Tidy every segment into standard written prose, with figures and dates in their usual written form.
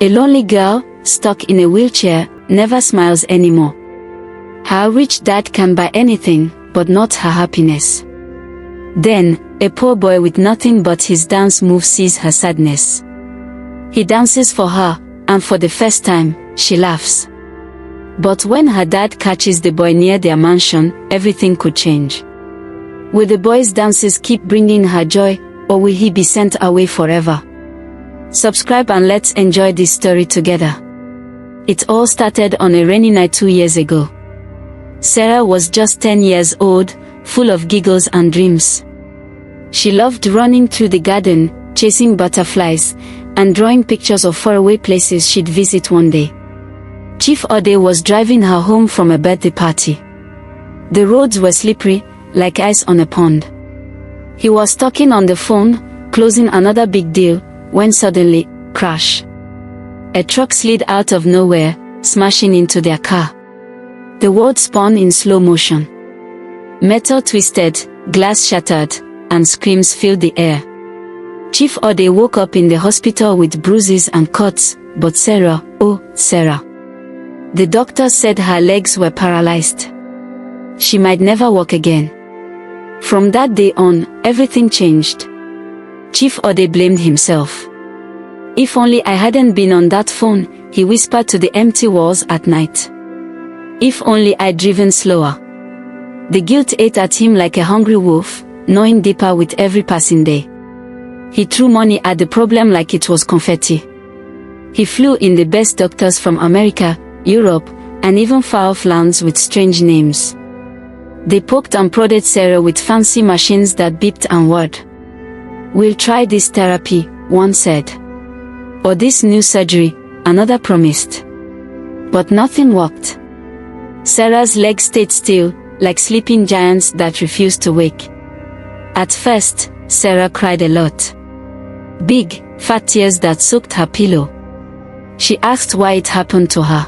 A lonely girl, stuck in a wheelchair, never smiles anymore. Her rich dad can buy anything, but not her happiness. Then, a poor boy with nothing but his dance moves sees her sadness. He dances for her, and for the first time, she laughs. But when her dad catches the boy near their mansion, everything could change. Will the boy's dances keep bringing her joy, or will he be sent away forever? Subscribe and let's enjoy this story together. It all started on a rainy night 2 years ago. Sarah was just 10 years old, full of giggles and dreams. She loved running through the garden, chasing butterflies, and drawing pictures of faraway places she'd visit one day. Chief Ade was driving her home from a birthday party. The roads were slippery, like ice on a pond. He was talking on the phone, closing another big deal, when suddenly, crash. A truck slid out of nowhere, smashing into their car. The world spun in slow motion. Metal twisted, glass shattered, and screams filled the air. Chief Ade woke up in the hospital with bruises and cuts, but Sarah, oh, Sarah. The doctor said her legs were paralyzed. She might never walk again. From that day on, everything changed. Chief Ade blamed himself. If only I hadn't been on that phone, he whispered to the empty walls at night. If only I'd driven slower. The guilt ate at him like a hungry wolf, gnawing deeper with every passing day. He threw money at the problem like it was confetti. He flew in the best doctors from America, Europe, and even far-off lands with strange names. They poked and prodded Sarah with fancy machines that beeped and whirred. "We'll try this therapy," one said. "Or this new surgery," another promised. But nothing worked. Sarah's legs stayed still, like sleeping giants that refused to wake. At first, Sarah cried a lot. Big, fat tears that soaked her pillow. She asked why it happened to her.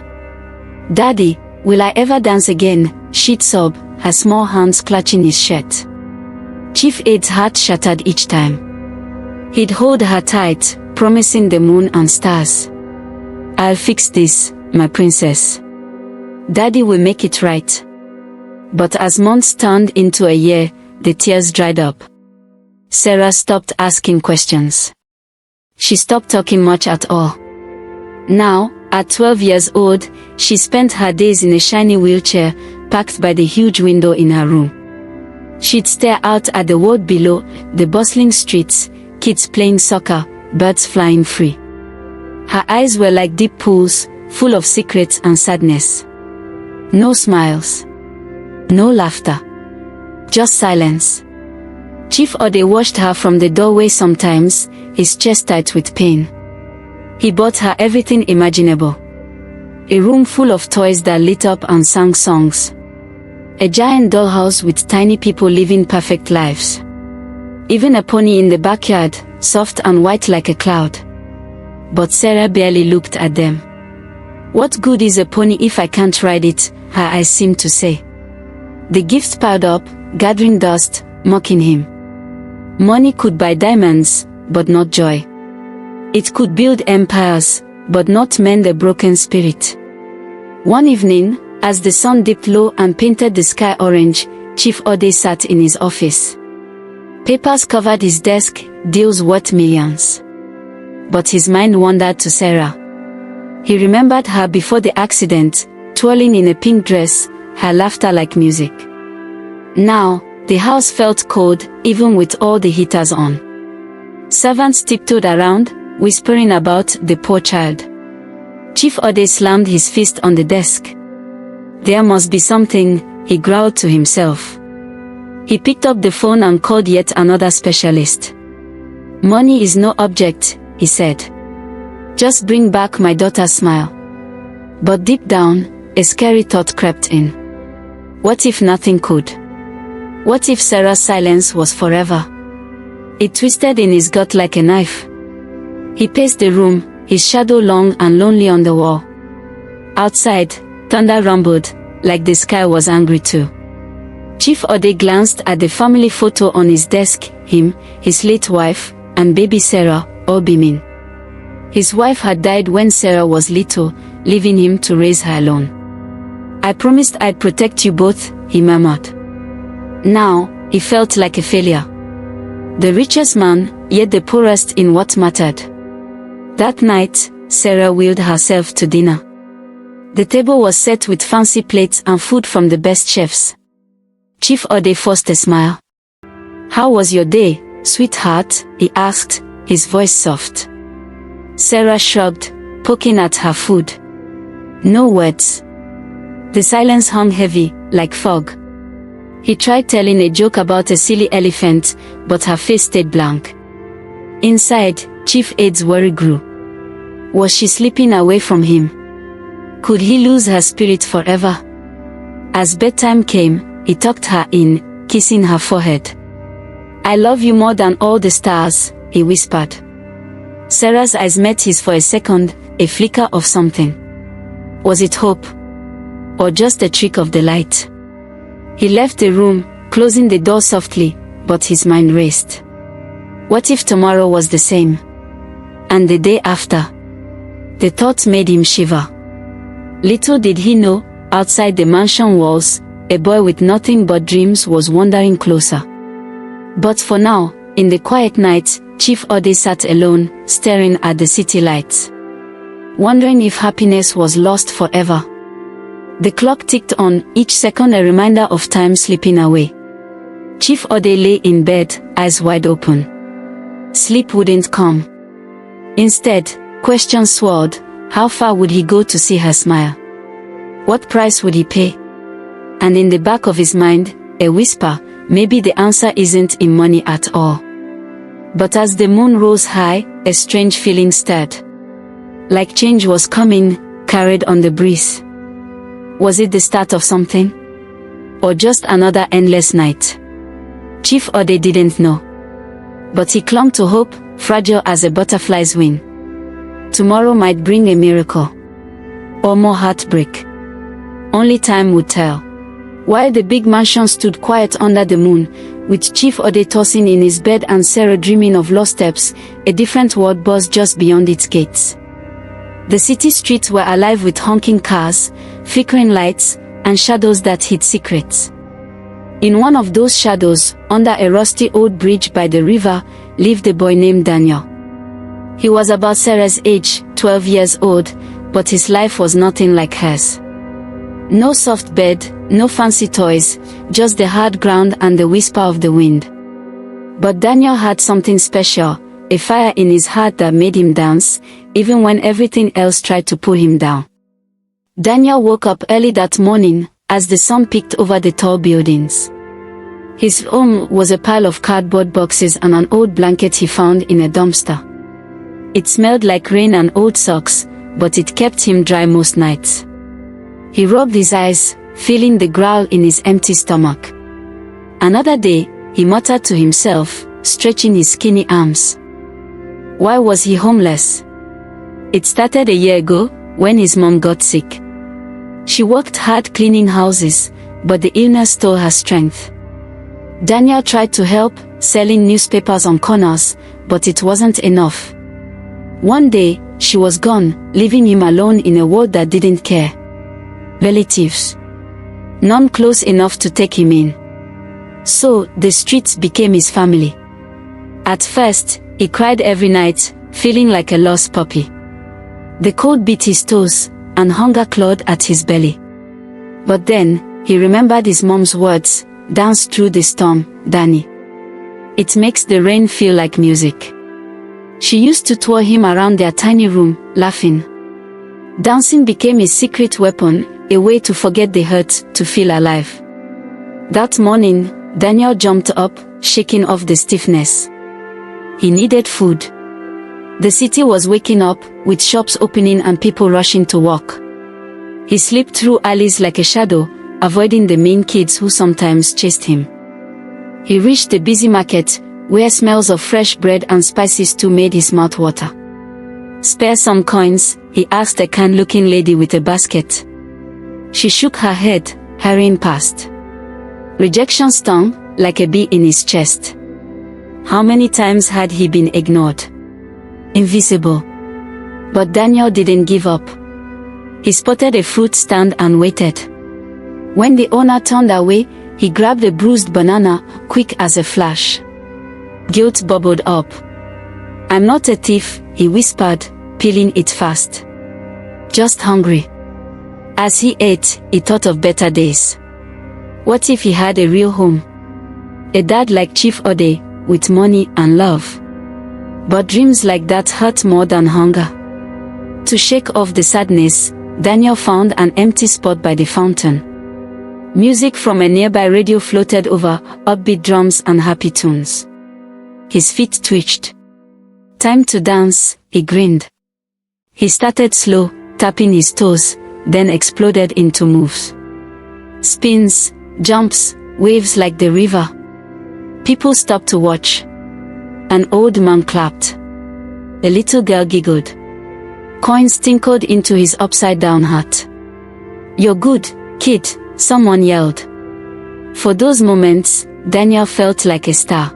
"Daddy, will I ever dance again?" she'd sob, her small hands clutching his shirt. Chief Ade's heart shattered each time. He'd hold her tight, promising the moon and stars. "I'll fix this, my princess. Daddy will make it right." But as months turned into a year, the tears dried up. Sarah stopped asking questions. She stopped talking much at all. Now, at 12 years old, she spent her days in a shiny wheelchair, packed by the huge window in her room. She'd stare out at the world below, the bustling streets, kids playing soccer, birds flying free. Her eyes were like deep pools, full of secrets and sadness. No smiles. No laughter. Just silence. Chief Ade watched her from the doorway sometimes, his chest tight with pain. He bought her everything imaginable. A room full of toys that lit up and sang songs. A giant dollhouse with tiny people living perfect lives. Even a pony in the backyard, soft and white like a cloud. But Sarah barely looked at them. "What good is a pony if I can't ride it?" her eyes seemed to say. The gifts piled up, gathering dust, mocking him. Money could buy diamonds, but not joy. It could build empires, but not mend a broken spirit. One evening, as the sun dipped low and painted the sky orange, Chief Ade sat in his office. Papers covered his desk, deals worth millions. But his mind wandered to Sarah. He remembered her before the accident, twirling in a pink dress, her laughter like music. Now, the house felt cold, even with all the heaters on. Servants tiptoed around, whispering about the poor child. Chief Ade slammed his fist on the desk. "There must be something," he growled to himself. He picked up the phone and called yet another specialist. "Money is no object," he said. "Just bring back my daughter's smile." But deep down, a scary thought crept in. What if nothing could? What if Sarah's silence was forever? It twisted in his gut like a knife. He paced the room, his shadow long and lonely on the wall. Outside, thunder rumbled, like the sky was angry too. Chief Ade glanced at the family photo on his desk, him, his late wife, and baby Sarah, all beaming. His wife had died when Sarah was little, leaving him to raise her alone. "I promised I'd protect you both," he murmured. Now, he felt like a failure. The richest man, yet the poorest in what mattered. That night, Sarah wheeled herself to dinner. The table was set with fancy plates and food from the best chefs. Chief Ade forced a smile. "How was your day, sweetheart?" he asked, his voice soft. Sarah shrugged, poking at her food. No words. The silence hung heavy, like fog. He tried telling a joke about a silly elephant, but her face stayed blank. Inside, Chief Ade's worry grew. Was she slipping away from him? Could he lose her spirit forever? As bedtime came, he tucked her in, kissing her forehead. "I love you more than all the stars," he whispered. Sarah's eyes met his for a second, a flicker of something. Was it hope? Or just a trick of the light? He left the room, closing the door softly, but his mind raced. What if tomorrow was the same? And the day after? The thought made him shiver. Little did he know, outside the mansion walls, a boy with nothing but dreams was wandering closer. But for now, in the quiet night, Chief Ade sat alone, staring at the city lights. Wondering if happiness was lost forever. The clock ticked on, each second a reminder of time slipping away. Chief Ade lay in bed, eyes wide open. Sleep wouldn't come. Instead, questions swirled. How far would he go to see her smile? What price would he pay? And in the back of his mind, a whisper, maybe the answer isn't in money at all. But as the moon rose high, a strange feeling stirred. Like change was coming, carried on the breeze. Was it the start of something? Or just another endless night? Chief Ade didn't know. But he clung to hope, fragile as a butterfly's wing. Tomorrow might bring a miracle. Or more heartbreak. Only time would tell. While the big mansion stood quiet under the moon, with Chief Ade tossing in his bed and Sarah dreaming of lost steps, a different world buzzed just beyond its gates. The city streets were alive with honking cars, flickering lights, and shadows that hid secrets. In one of those shadows, under a rusty old bridge by the river, lived a boy named Daniel. He was about Sarah's age, 12 years old, but his life was nothing like hers. No soft bed, no fancy toys, just the hard ground and the whisper of the wind. But Daniel had something special, a fire in his heart that made him dance, even when everything else tried to pull him down. Daniel woke up early that morning, as the sun peeked over the tall buildings. His home was a pile of cardboard boxes and an old blanket he found in a dumpster. It smelled like rain and old socks, but it kept him dry most nights. He rubbed his eyes, feeling the growl in his empty stomach. Another day, he muttered to himself, stretching his skinny arms. Why was he homeless? It started a year ago, when his mom got sick. She worked hard cleaning houses, but the illness stole her strength. Daniel tried to help, selling newspapers on corners, but it wasn't enough. One day, she was gone, leaving him alone in a world that didn't care. Relatives. None close enough to take him in. So, the streets became his family. At first, he cried every night, feeling like a lost puppy. The cold beat his toes, and hunger clawed at his belly. But then, he remembered his mom's words, "Dance through the storm, Danny. It makes the rain feel like music." She used to tour him around their tiny room, laughing. Dancing became his secret weapon, a way to forget the hurt, to feel alive. That morning, Daniel jumped up, shaking off the stiffness. He needed food. The city was waking up, with shops opening and people rushing to work. He slipped through alleys like a shadow, avoiding the mean kids who sometimes chased him. He reached the busy market, where smells of fresh bread and spicy stew made his mouth water. "Spare some coins?" he asked a kind-looking lady with a basket. She shook her head, hurrying past. Rejection stung, like a bee in his chest. How many times had he been ignored? Invisible. But Daniel didn't give up. He spotted a fruit stand and waited. When the owner turned away, he grabbed a bruised banana, quick as a flash. Guilt bubbled up. "I'm not a thief," he whispered, peeling it fast. "Just hungry." As he ate, he thought of better days. What if he had a real home? A dad like Chief Ade, with money and love. But dreams like that hurt more than hunger. To shake off the sadness, Daniel found an empty spot by the fountain. Music from a nearby radio floated over, upbeat drums and happy tunes. His feet twitched. "Time to dance," he grinned. He started slow, tapping his toes, then exploded into moves. Spins, jumps, waves like the river. People stopped to watch. An old man clapped. A little girl giggled. Coins tinkled into his upside-down hat. "You're good, kid," someone yelled. For those moments, Daniel felt like a star.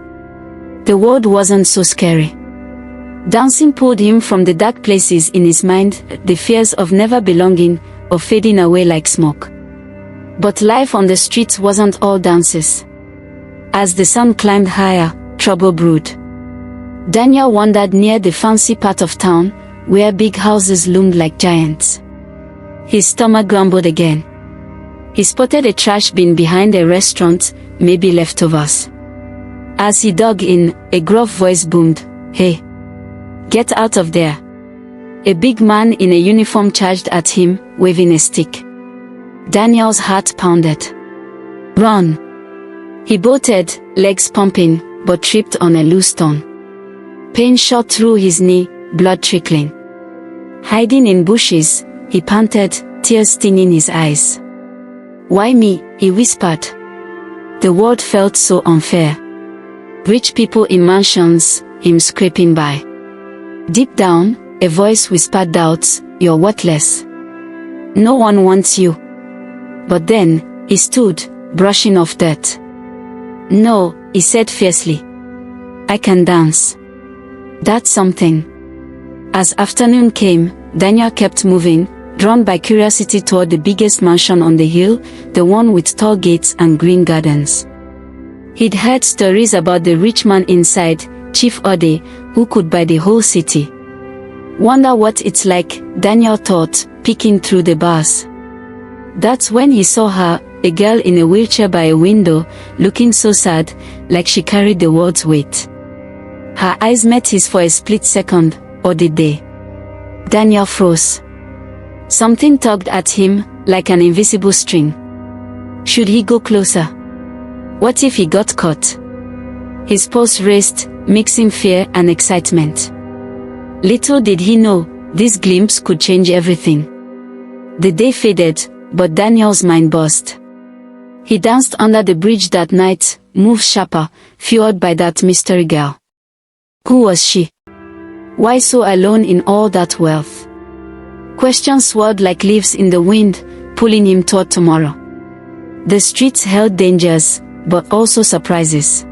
The world wasn't so scary. Dancing pulled him from the dark places in his mind, the fears of never belonging, of fading away like smoke. But life on the streets wasn't all dances. As the sun climbed higher, trouble brewed. Daniel wandered near the fancy part of town, where big houses loomed like giants. His stomach grumbled again. He spotted a trash bin behind a restaurant, maybe leftovers. As he dug in, a gruff voice boomed, "Hey! Get out of there!" A big man in a uniform charged at him, waving a stick. Daniel's heart pounded. "Run!" He bolted, legs pumping, but tripped on a loose stone. Pain shot through his knee, blood trickling. Hiding in bushes, he panted, tears stinging his eyes. "Why me?" he whispered. The world felt so unfair. Rich people in mansions, him scraping by. Deep down, a voice whispered doubts, "You're worthless. No one wants you." But then, he stood, brushing off dirt. "No," he said fiercely. "I can dance. That's something." As afternoon came, Daniel kept moving, drawn by curiosity toward the biggest mansion on the hill, the one with tall gates and green gardens. He'd heard stories about the rich man inside, Chief Ade, who could buy the whole city. Wonder what it's like, Daniel thought, peeking through the bars. That's when he saw her, a girl in a wheelchair by a window, looking so sad, like she carried the world's weight. Her eyes met his for a split second, or did they? Daniel froze. Something tugged at him, like an invisible string. Should he go closer? What if he got caught? His pulse raced, mixing fear and excitement. Little did he know, this glimpse could change everything. The day faded, but Daniel's mind buzzed. He danced under the bridge that night, moves sharper, fueled by that mystery girl. Who was she? Why so alone in all that wealth? Questions swirled like leaves in the wind, pulling him toward tomorrow. The streets held dangers, but also surprises.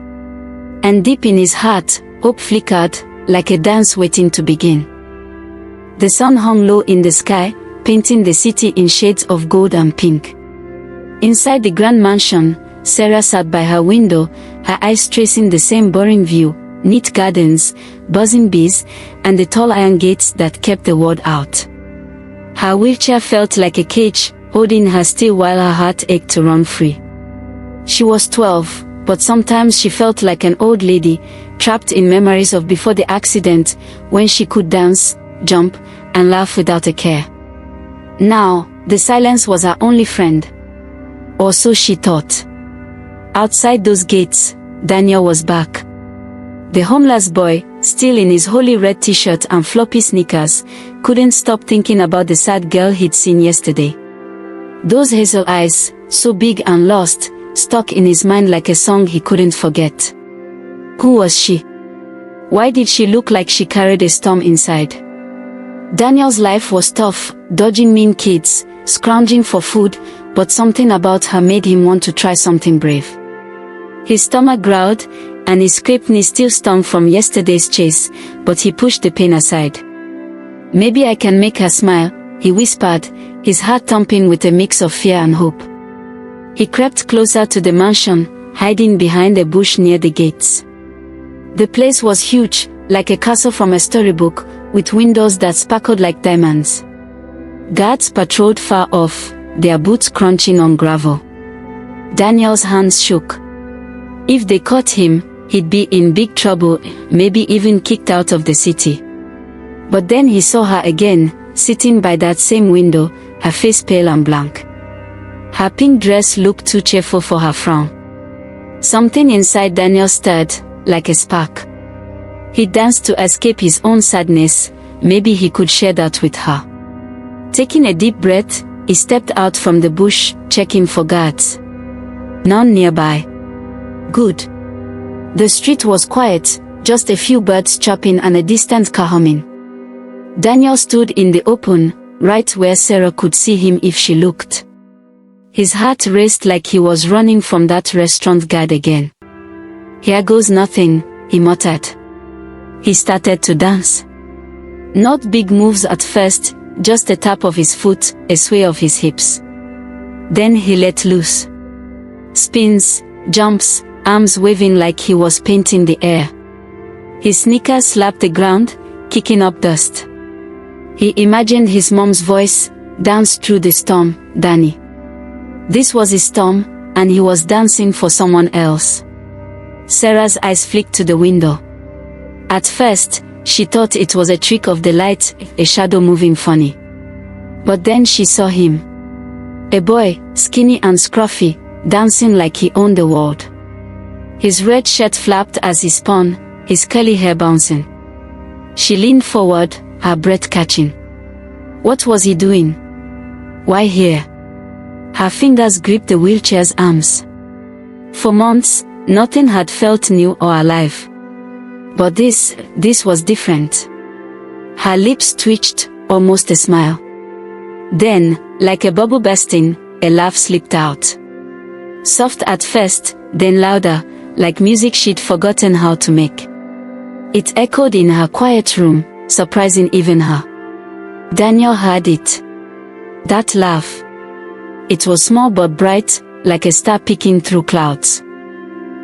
And deep in his heart, hope flickered, like a dance waiting to begin. The sun hung low in the sky, painting the city in shades of gold and pink. Inside the grand mansion, Sarah sat by her window, her eyes tracing the same boring view, neat gardens, buzzing bees, and the tall iron gates that kept the world out. Her wheelchair felt like a cage, holding her still while her heart ached to run free. She was 12, but sometimes she felt like an old lady, trapped in memories of before the accident, when she could dance, jump, and laugh without a care. Now, the silence was her only friend. Or so she thought. Outside those gates, Daniel was back. The homeless boy, still in his holy red t-shirt and floppy sneakers, couldn't stop thinking about the sad girl he'd seen yesterday. Those hazel eyes, so big and lost, stuck in his mind like a song he couldn't forget. Who was she? Why did she look like she carried a storm inside? Daniel's life was tough, dodging mean kids, scrounging for food, but something about her made him want to try something brave. His stomach growled, and his scraped knee still stung from yesterday's chase, but he pushed the pain aside. Maybe I can make her smile, he whispered, his heart thumping with a mix of fear and hope. He crept closer to the mansion, hiding behind a bush near the gates. The place was huge, like a castle from a storybook, with windows that sparkled like diamonds. Guards patrolled far off, their boots crunching on gravel. Daniel's hands shook. If they caught him, he'd be in big trouble, maybe even kicked out of the city. But then he saw her again, sitting by that same window, her face pale and blank. Her pink dress looked too cheerful for her frown. Something inside Daniel stirred, like a spark. He danced to escape his own sadness, maybe he could share that with her. Taking a deep breath, he stepped out from the bush, checking for guards. None nearby. Good. The street was quiet, just a few birds chirping and a distant car humming. Daniel stood in the open, right where Sarah could see him if she looked. His heart raced like he was running from that restaurant guard again. Here goes nothing, he muttered. He started to dance. Not big moves at first, just a tap of his foot, a sway of his hips. Then he let loose. Spins, jumps, arms waving like he was painting the air. His sneakers slapped the ground, kicking up dust. He imagined his mom's voice, dance through the storm, Danny. This was his storm, and he was dancing for someone else. Sarah's eyes flicked to the window. At first, she thought it was a trick of the light, a shadow moving funny. But then she saw him. A boy, skinny and scruffy, dancing like he owned the world. His red shirt flapped as he spun, his curly hair bouncing. She leaned forward, her breath catching. What was he doing? Why here? Her fingers gripped the wheelchair's arms. For months, nothing had felt new or alive. But this was different. Her lips twitched, almost a smile. Then, like a bubble bursting, a laugh slipped out. Soft at first, then louder, like music she'd forgotten how to make. It echoed in her quiet room, surprising even her. Daniel heard it. That laugh. It was small but bright, like a star peeking through clouds.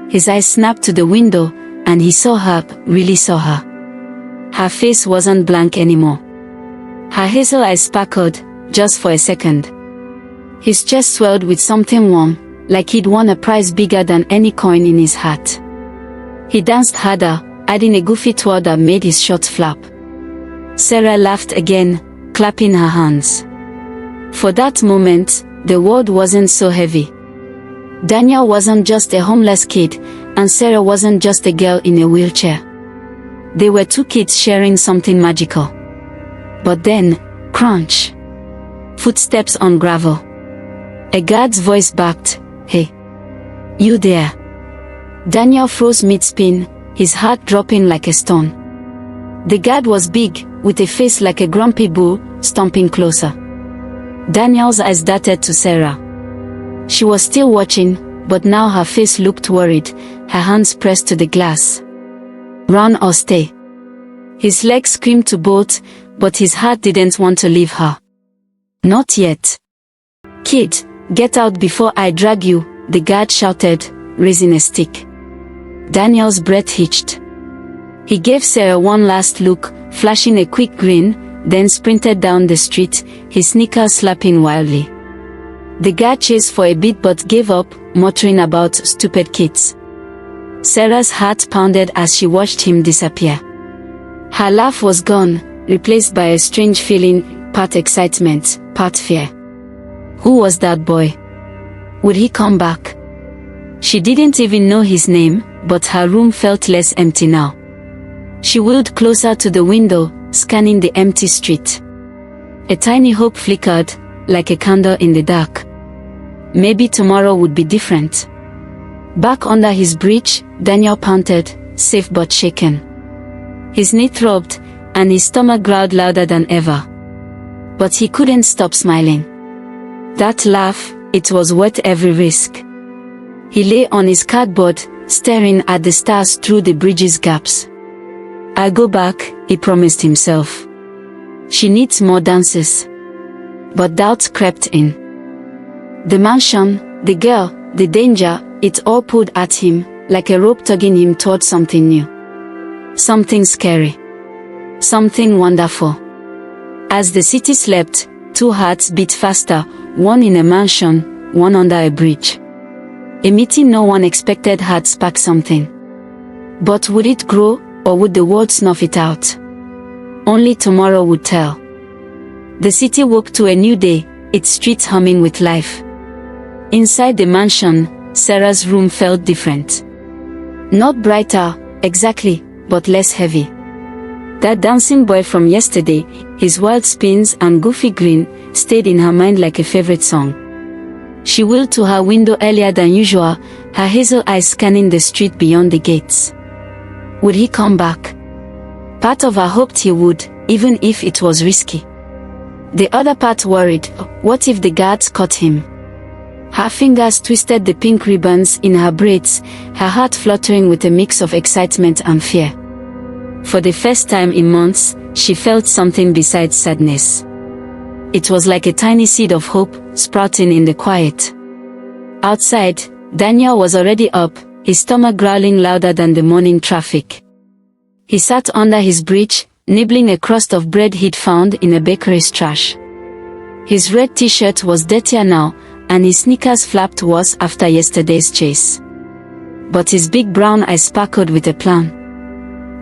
His eyes snapped to the window, and he saw her, really saw her. Her face wasn't blank anymore. Her hazel eyes sparkled, just for a second. His chest swelled with something warm, like he'd won a prize bigger than any coin in his hat. He danced harder, adding a goofy twirl that made his shorts flap. Sarah laughed again, clapping her hands. For that moment, the world wasn't so heavy. Daniel wasn't just a homeless kid, and Sarah wasn't just a girl in a wheelchair. They were two kids sharing something magical. But then, crunch. Footsteps on gravel. A guard's voice barked, "Hey. You there?" Daniel froze mid-spin, his heart dropping like a stone. The guard was big, with a face like a grumpy bull, stomping closer. Daniel's eyes darted to Sarah. She was still watching, but now her face looked worried, her hands pressed to the glass. Run or stay. His legs screamed to both, but his heart didn't want to leave her. Not yet. Kid, get out before I drag you, the guard shouted, raising a stick. Daniel's breath hitched. He gave Sarah one last look, flashing a quick grin, then sprinted down the street, his sneakers slapping wildly. The guard chased for a bit but gave up, muttering about stupid kids. Sarah's heart pounded as she watched him disappear. Her laugh was gone, replaced by a strange feeling, part excitement, part fear. Who was that boy? Would he come back? She didn't even know his name, but her room felt less empty now. She wheeled closer to the window, scanning the empty street. A tiny hope flickered, like a candle in the dark. Maybe tomorrow would be different. Back under his breech, Daniel panted, safe but shaken. His knee throbbed, and his stomach growled louder than ever. But he couldn't stop smiling. That laugh, it was worth every risk. He lay on his cardboard, staring at the stars through the bridge's gaps. I'll go back, he promised himself. She needs more dances. But doubts crept in. The mansion, the girl, the danger, it all pulled at him, like a rope tugging him toward something new. Something scary. Something wonderful. As the city slept, two hearts beat faster, one in a mansion, one under a bridge. A meeting no one expected had sparked something. But would it grow, or would the world snuff it out? Only tomorrow would tell. The city woke to a new day, its streets humming with life. Inside the mansion, Sarah's room felt different. Not brighter, exactly, but less heavy. That dancing boy from yesterday, his wild spins and goofy grin, stayed in her mind like a favorite song. She wheeled to her window earlier than usual, her hazel eyes scanning the street beyond the gates. Would he come back? Part of her hoped he would, even if it was risky. The other part worried, what if the guards caught him? Her fingers twisted the pink ribbons in her braids, her heart fluttering with a mix of excitement and fear. For the first time in months, she felt something besides sadness. It was like a tiny seed of hope, sprouting in the quiet. Outside, Daniel was already up, his stomach growling louder than the morning traffic. He sat under his bridge, nibbling a crust of bread he'd found in a bakery's trash. His red t-shirt was dirtier now, and his sneakers flapped worse after yesterday's chase. But his big brown eyes sparkled with a plan.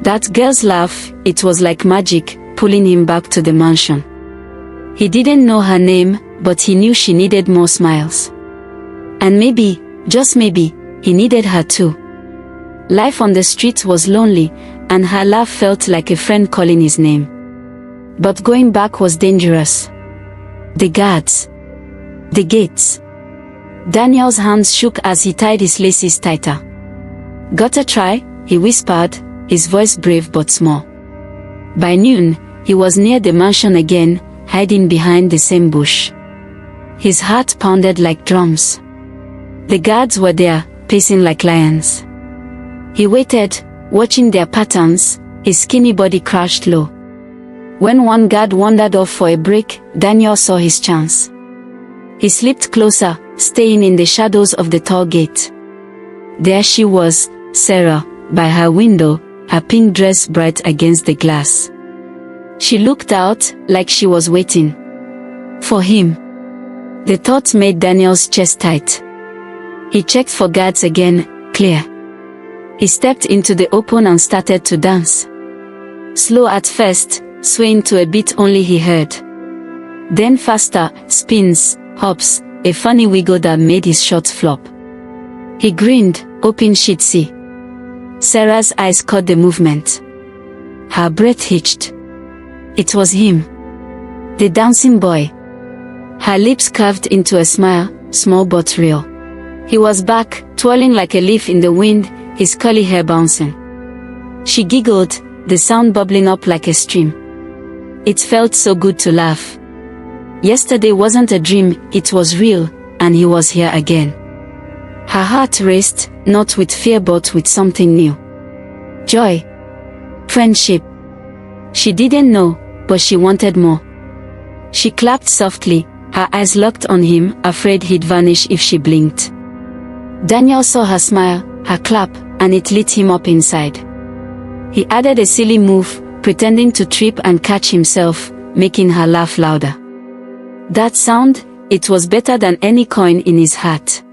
That girl's laugh, it was like magic, pulling him back to the mansion. He didn't know her name, but he knew she needed more smiles. And maybe, just maybe, he needed her too. Life on the street was lonely, and her laugh felt like a friend calling his name. But going back was dangerous. The guards. The gates. Daniel's hands shook as he tied his laces tighter. "Gotta try," he whispered, his voice brave but small. By noon, he was near the mansion again, hiding behind the same bush. His heart pounded like drums. The guards were there, pacing like lions. He waited, watching their patterns, his skinny body crouched low. When one guard wandered off for a break, Daniel saw his chance. He slipped closer, staying in the shadows of the tall gate. There she was, Sarah, by her window, her pink dress bright against the glass. She looked out, like she was waiting for him. The thought made Daniel's chest tight. He checked for guards again, clear. He stepped into the open and started to dance. Slow at first, swaying to a beat only he heard. Then faster, spins, hops, a funny wiggle that made his shorts flop. He grinned, hoping she'd see. Sarah's eyes caught the movement. Her breath hitched. It was him. The dancing boy. Her lips curved into a smile, small but real. He was back, twirling like a leaf in the wind, his curly hair bouncing. She giggled, the sound bubbling up like a stream. It felt so good to laugh. Yesterday wasn't a dream, it was real, and he was here again. Her heart raced, not with fear but with something new. Joy. Friendship. She didn't know, but she wanted more. She clapped softly, her eyes locked on him, afraid he'd vanish if she blinked. Daniel saw her smile, her clap, and it lit him up inside. He added a silly move, pretending to trip and catch himself, making her laugh louder. That sound, it was better than any coin in his hat.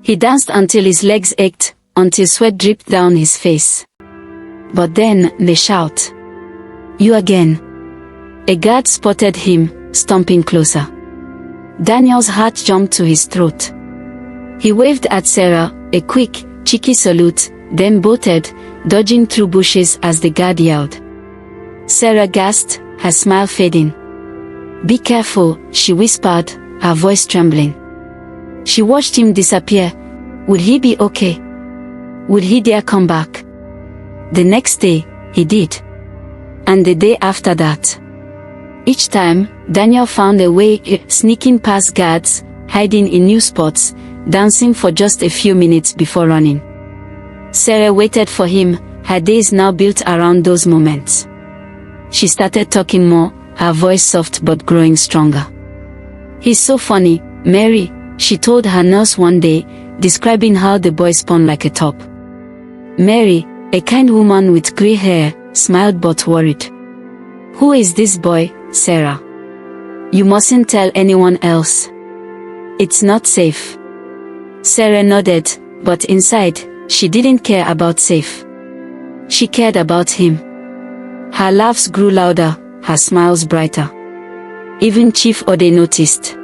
He danced until his legs ached, until sweat dripped down his face. But then, the shout. "You again." A guard spotted him, stomping closer. Daniel's heart jumped to his throat. He waved at Sarah, a quick, cheeky salute, then bolted, dodging through bushes as the guard yelled. Sarah gasped, her smile fading. "Be careful," she whispered, her voice trembling. She watched him disappear. Would he be okay? Would he dare come back? The next day, he did. And the day after that. Each time, Daniel found a way, sneaking past guards, hiding in new spots, dancing for just a few minutes before running. Sarah waited for him, her days now built around those moments. She started talking more, her voice soft but growing stronger. "He's so funny, Mary," she told her nurse one day, describing how the boy spun like a top. Mary, a kind woman with grey hair, smiled but worried. "Who is this boy, Sarah? You mustn't tell anyone else. It's not safe." Sarah nodded, but inside, she didn't care about safe. She cared about him. Her laughs grew louder, her smiles brighter. Even Chief Ade noticed.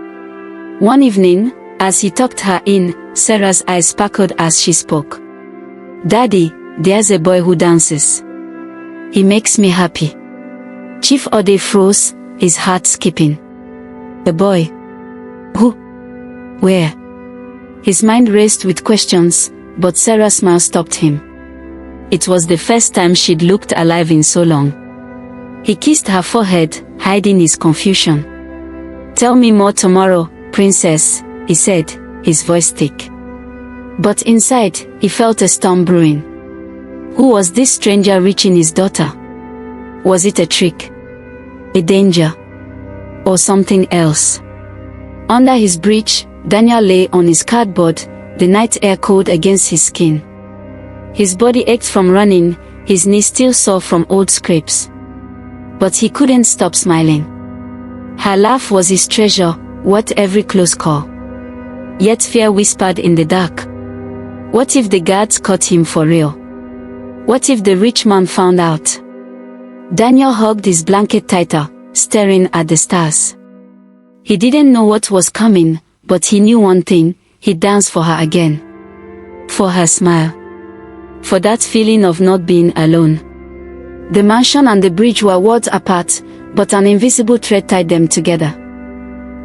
One evening, as he tucked her in, Sarah's eyes sparkled as she spoke. "Daddy, there's a boy who dances. He makes me happy." Chief Ade froze, his heart skipping. "A boy? Who? Where?" His mind raced with questions, but Sarah's smile stopped him. It was the first time she'd looked alive in so long. He kissed her forehead, hiding his confusion. "Tell me more tomorrow, princess," he said, his voice thick. But inside, he felt a storm brewing. Who was this stranger reaching his daughter? Was it a trick? A danger? Or something else? Under his breech, Daniel lay on his cardboard, the night air cold against his skin. His body ached from running, his knees still sore from old scrapes. But he couldn't stop smiling. Her laugh was his treasure, worth every close call. Yet fear whispered in the dark. What if the guards caught him for real? What if the rich man found out? Daniel hugged his blanket tighter, staring at the stars. He didn't know what was coming, but he knew one thing: he'd dance for her again. For her smile. For that feeling of not being alone. The mansion and the bridge were worlds apart, but an invisible thread tied them together.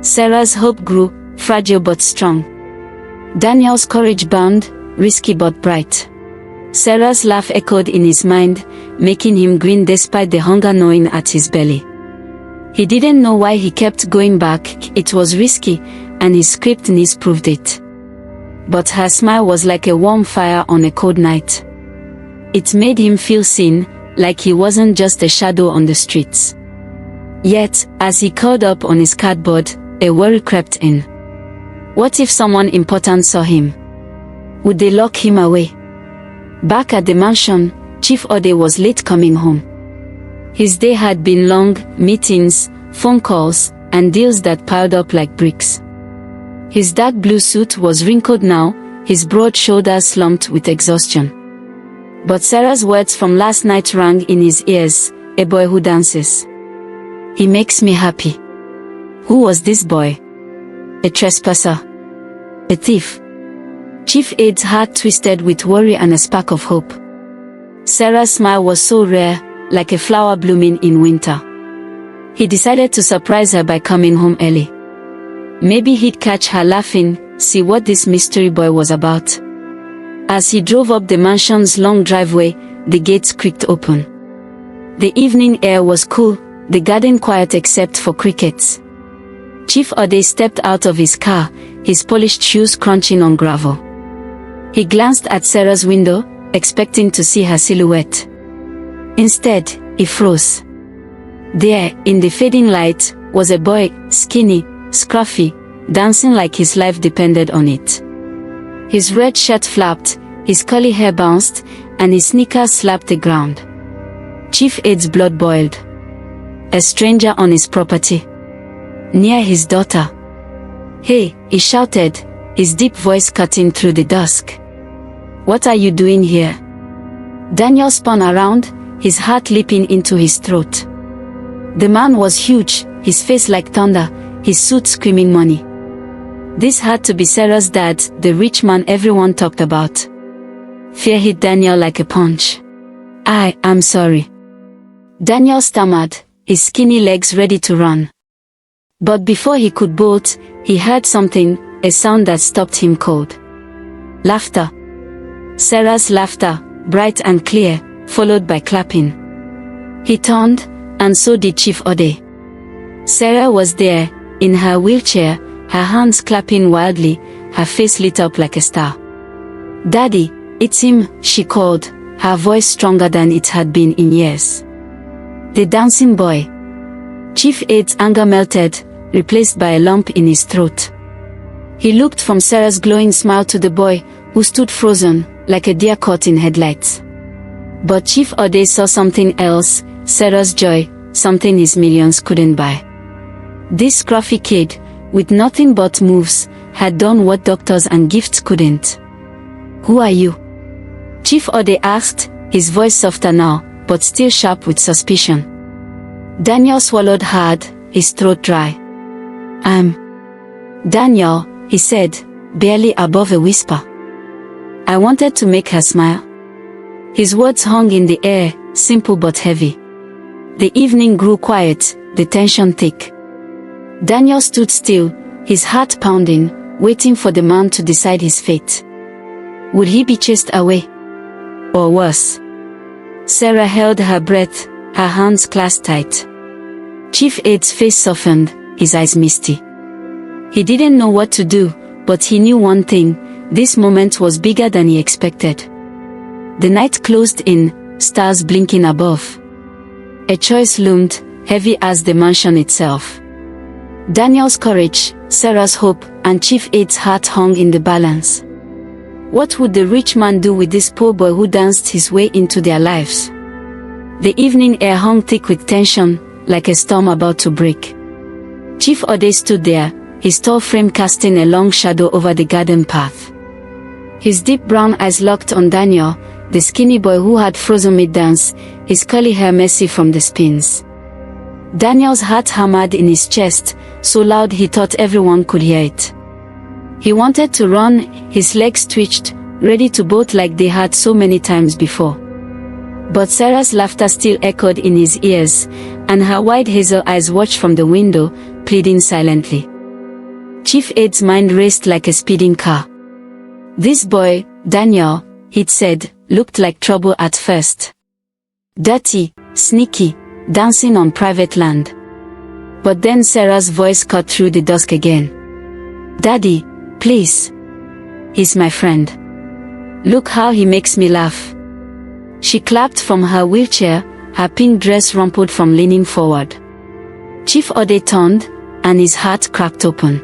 Sarah's hope grew, fragile but strong. Daniel's courage burned, risky but bright. Sarah's laugh echoed in his mind, making him grin despite the hunger gnawing at his belly. He didn't know why he kept going back. It was risky, and his scraped knees proved it. But her smile was like a warm fire on a cold night. It made him feel seen, like he wasn't just a shadow on the streets. Yet, as he curled up on his cardboard, a worry crept in. What if someone important saw him? Would they lock him away? Back at the mansion, Chief Ade was late coming home. His day had been long, meetings, phone calls, and deals that piled up like bricks. His dark blue suit was wrinkled now, his broad shoulders slumped with exhaustion. But Sarah's words from last night rang in his ears: a boy who dances. He makes me happy. Who was this boy? A trespasser? A thief? Chief Ade's heart twisted with worry and a spark of hope. Sarah's smile was so rare, like a flower blooming in winter. He decided to surprise her by coming home early. Maybe he'd catch her laughing, see what this mystery boy was about. As he drove up the mansion's long driveway, the gates creaked open. The evening air was cool, the garden quiet except for crickets. Chief Ade stepped out of his car, his polished shoes crunching on gravel. He glanced at Sarah's window, expecting to see her silhouette. Instead, he froze. There, in the fading light, was a boy, skinny, scruffy, dancing like his life depended on it. His red shirt flapped, his curly hair bounced, and his sneakers slapped the ground. Chief Ade's blood boiled. A stranger on his property. Near his daughter. "Hey," he shouted, his deep voice cutting through the dusk. "What are you doing here?" Daniel spun around, his heart leaping into his throat. The man was huge, his face like thunder, his suit screaming money. This had to be Sarah's dad, the rich man everyone talked about. Fear hit Daniel like a punch. I'm sorry." Daniel stammered, his skinny legs ready to run. But before he could bolt, he heard something, a sound that stopped him cold. Laughter. Sarah's laughter, bright and clear, followed by clapping. He turned, and so did Chief Ade. Sarah was there, in her wheelchair, her hands clapping wildly, her face lit up like a star. "Daddy, it's him," she called, her voice stronger than it had been in years. "The dancing boy." Chief Ade's anger melted, replaced by a lump in his throat. He looked from Sarah's glowing smile to the boy, who stood frozen, like a deer caught in headlights. But Chief Ade saw something else, Sarah's joy, something his millions couldn't buy. This scruffy kid, with nothing but moves, had done what doctors and gifts couldn't. "Who are you?" Chief Ade asked, his voice softer now, but still sharp with suspicion. Daniel swallowed hard, his throat dry. "I'm Daniel," he said, barely above a whisper. "I wanted to make her smile." His words hung in the air, simple but heavy. The evening grew quiet, the tension thick. Daniel stood still, his heart pounding, waiting for the man to decide his fate. Would he be chased away? Or worse? Sarah held her breath, her hands clasped tight. Chief Ade's face softened, his eyes misty. He didn't know what to do, but he knew one thing: this moment was bigger than he expected. The night closed in, stars blinking above. A choice loomed, heavy as the mansion itself. Daniel's courage, Sarah's hope, and Chief Ade's heart hung in the balance. What would the rich man do with this poor boy who danced his way into their lives? The evening air hung thick with tension, like a storm about to break. Chief Ade stood there, his tall frame casting a long shadow over the garden path. His deep brown eyes locked on Daniel, the skinny boy who had frozen mid-dance, his curly hair messy from the spins. Daniel's heart hammered in his chest, so loud he thought everyone could hear it. He wanted to run, his legs twitched, ready to bolt like they had so many times before. But Sarah's laughter still echoed in his ears, and her wide hazel eyes watched from the window, pleading silently. Chief Ade's mind raced like a speeding car. This boy, Daniel, he'd said, looked like trouble at first. Dirty, sneaky, dancing on private land. But then Sarah's voice cut through the dusk again. "Daddy, please. He's my friend. Look how he makes me laugh." She clapped from her wheelchair, her pink dress rumpled from leaning forward. Chief Ade turned, and his heart cracked open.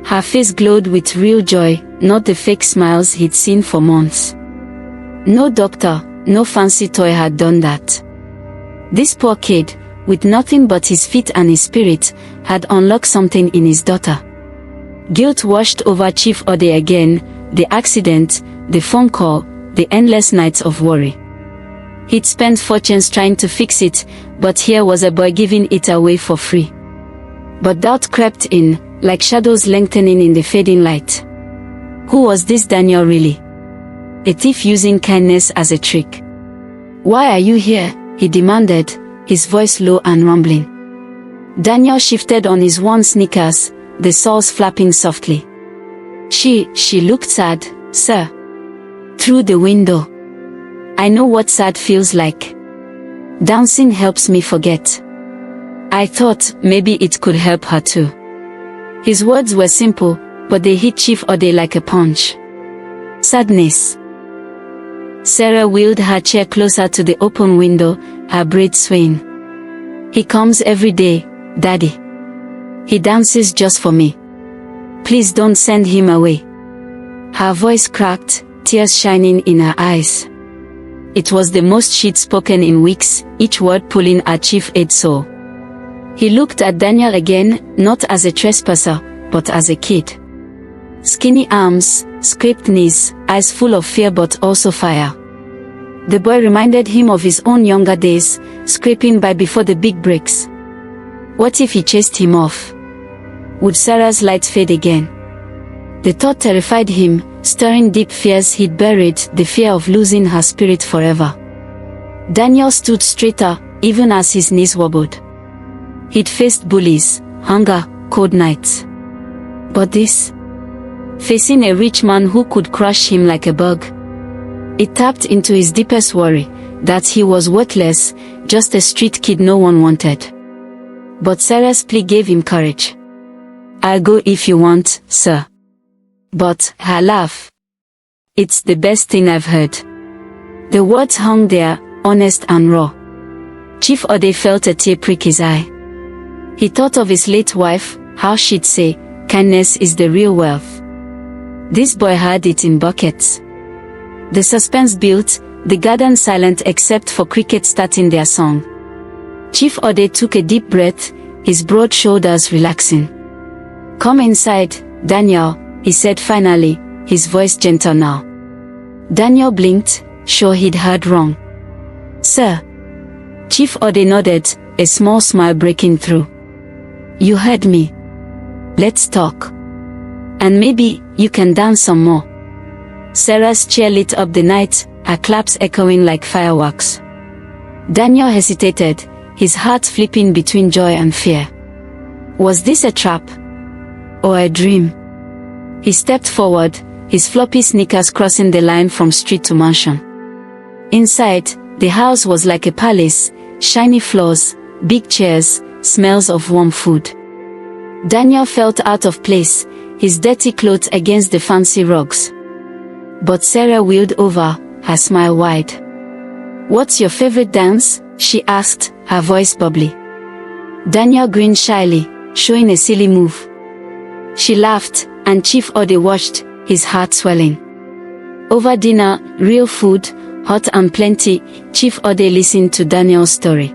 Her face glowed with real joy, not the fake smiles he'd seen for months. No doctor, no fancy toy had done that. This poor kid, with nothing but his feet and his spirit, had unlocked something in his daughter. Guilt washed over Chief Ade again, the accident, the phone call, the endless nights of worry. He'd spent fortunes trying to fix it, but here was a boy giving it away for free. But doubt crept in, like shadows lengthening in the fading light. Who was this Daniel really? A thief using kindness as a trick. "Why are you here?" he demanded, his voice low and rumbling. Daniel shifted on his worn sneakers, the soles flapping softly. She looked sad, "Sir." "Through the window. I know what sad feels like. Dancing helps me forget. I thought maybe it could help her too." His words were simple, but they hit Chief Ade like a punch. Sadness. Sarah wheeled her chair closer to the open window, her braids swaying. "He comes every day, Daddy. He dances just for me. Please don't send him away." Her voice cracked, tears shining in her eyes. It was the most she'd spoken in weeks, each word pulling at Chief Ade's soul. He looked at Daniel again, not as a trespasser, but as a kid. Skinny arms, scraped knees, eyes full of fear but also fire. The boy reminded him of his own younger days, scraping by before the big breaks. What if he chased him off? Would Sarah's light fade again? The thought terrified him, stirring deep fears he'd buried, the fear of losing her spirit forever. Daniel stood straighter, even as his knees wobbled. He'd faced bullies, hunger, cold nights. But this? Facing a rich man who could crush him like a bug. It tapped into his deepest worry, that he was worthless, just a street kid no one wanted. But Sarah's plea gave him courage. "I'll go if you want, sir." But her laugh. "It's the best thing I've heard." The words hung there, honest and raw. Chief Ade felt a tear prick his eye. He thought of his late wife, how she'd say, kindness is the real wealth. This boy had it in buckets. The suspense built, the garden silent except for crickets starting their song. Chief Ade took a deep breath, his broad shoulders relaxing. Come inside, Daniel, he said finally, his voice gentle now. Daniel blinked, sure he'd heard wrong. Sir. Chief Ade nodded, a small smile breaking through. You heard me. Let's talk. And maybe you can dance some more. Sarah's cheer lit up the night, her claps echoing like fireworks. Daniel hesitated, his heart flipping between joy and fear. Was this a trap? Or a dream? He stepped forward, his floppy sneakers crossing the line from street to mansion. Inside, the house was like a palace, shiny floors, big chairs, smells of warm food. Daniel felt out of place, his dirty clothes against the fancy rugs. But Sarah wheeled over, her smile wide. What's your favorite dance? She asked, her voice bubbly. Daniel grinned shyly, showing a silly move. She laughed, and Chief Ade watched, his heart swelling. Over dinner, real food, hot and plenty, Chief Ade listened to Daniel's story.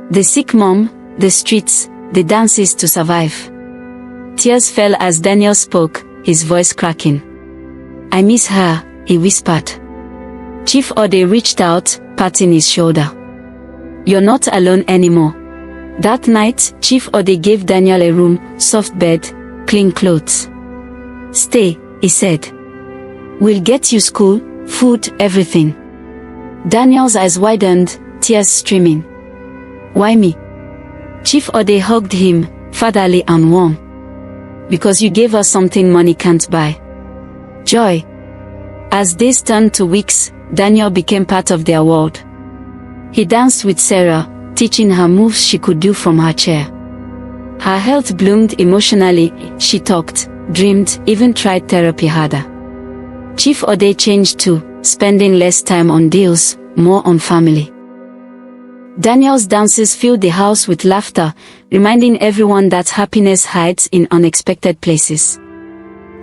The sick mom, the streets, the dances to survive. Tears fell as Daniel spoke, his voice cracking. I miss her, he whispered. Chief Ade reached out, patting his shoulder. You're not alone anymore. That night, Chief Ade gave Daniel a room, soft bed, clean clothes. Stay, he said. We'll get you school, food, everything. Daniel's eyes widened, tears streaming. Why me? Chief Ade hugged him, fatherly and warm. Because you gave us something money can't buy. Joy. As days turned to weeks, Daniel became part of their world. He danced with Sarah, teaching her moves she could do from her chair. Her health bloomed emotionally, she talked, dreamed, even tried therapy harder. Chief Ade changed too, spending less time on deals, more on family. Daniel's dances filled the house with laughter, reminding everyone that happiness hides in unexpected places.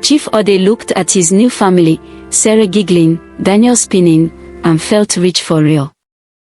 Chief Ade looked at his new family, Sarah giggling, Daniel spinning, and felt rich for real.